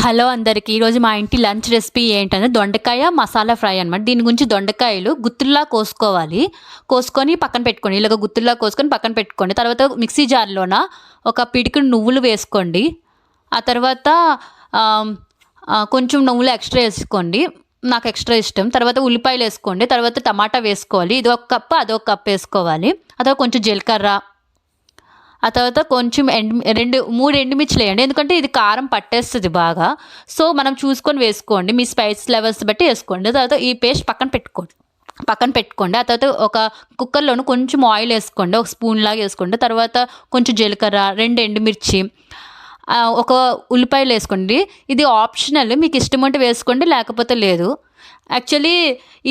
Hello అందరికీ. ఈరోజు మా ఇంటి లంచ్ రెసిపీ ఏంటంటే దొండకాయ మసాలా ఫ్రై అనమాట. దీని గురించి దొండకాయలు గుత్తుల్లా కోసుకోవాలి. కోసుకొని పక్కన పెట్టుకోండి. ఇలాగ గుత్తుల్లా కోసుకొని పక్కన పెట్టుకోండి. తర్వాత మిక్సీ జార్లోన ఒక పిడికెడు నువ్వులు వేసుకోండి. ఆ తర్వాత కొంచెం నువ్వులు ఎక్స్ట్రా వేసుకోండి. నాకు ఎక్స్ట్రా ఇష్టం. తర్వాత ఉల్లిపాయలు వేసుకోండి. తర్వాత టమాటా వేసుకోవాలి. ఇది ఒక కప్పు అదొక కప్పు వేసుకోవాలి. ఆ తర్వాత కొంచెం జీలకర్ర, ఆ తర్వాత కొంచెం 3 ఎండుమిర్చులు వేయండి. ఎందుకంటే ఇది కారం పట్టేస్తుంది బాగా. సో మనం చూసుకొని వేసుకోండి. మీ స్పైస్ లెవెల్స్ బట్టి వేసుకోండి. తర్వాత ఈ పేస్ట్ పక్కన పెట్టుకోండి. ఆ తర్వాత ఒక కుక్కర్లోను కొంచెం ఆయిల్ వేసుకోండి. ఒక స్పూన్ లాగా వేసుకోండి. తర్వాత కొంచెం జీలకర్ర, 2 ఎండుమిర్చి, ఒక ఉల్లిపాయలు వేసుకోండి. ఇది ఆప్షనల్, మీకు ఇష్టం ఉంటే వేసుకోండి, లేకపోతే లేదు. యాక్చువల్లీ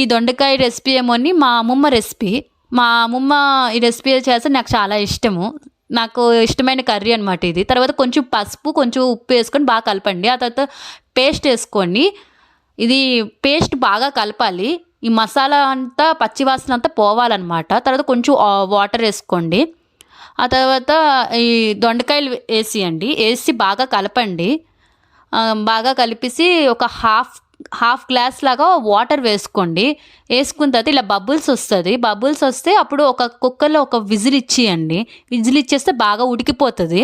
ఈ దొండకాయ రెసిపీ ఏమోని మా అమ్మమ్మ రెసిపీ. మా అమ్మమ్మ ఈ రెసిపీ చేస్తే నాకు చాలా ఇష్టము. నాకు ఇష్టమైన కర్రీ అనమాట ఇది. తర్వాత కొంచెం పసుపు, కొంచెం ఉప్పు వేసుకొని బాగా కలపండి. ఆ తర్వాత పేస్ట్ వేసుకోండి. ఇది పేస్ట్ బాగా కలపాలి. ఈ మసాలా అంతా పచ్చివాసన అంతా పోవాలన్నమాట. తర్వాత కొంచెం వాటర్ వేసుకోండి. ఆ తర్వాత ఈ దొండకాయలు వేసి బాగా కలపండి. బాగా కలిపేసి ఒక హాఫ్ గ్లాస్ లాగా వాటర్ వేసుకోండి. వేసుకున్న తర్వాత ఇలా బబుల్స్ వస్తుంది. బబుల్స్ వస్తే అప్పుడు ఒక కుక్కర్లో ఒక విజిల్ ఇచ్చేయండి. విజిల్ ఇచ్చేస్తే బాగా ఉడికిపోతుంది.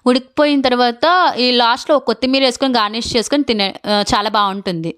ఉడికిపోయిన తర్వాత ఈ లాస్ట్లో కొత్తిమీర వేసుకొని గార్నిష్ చేసుకొని చాలా బాగుంటుంది.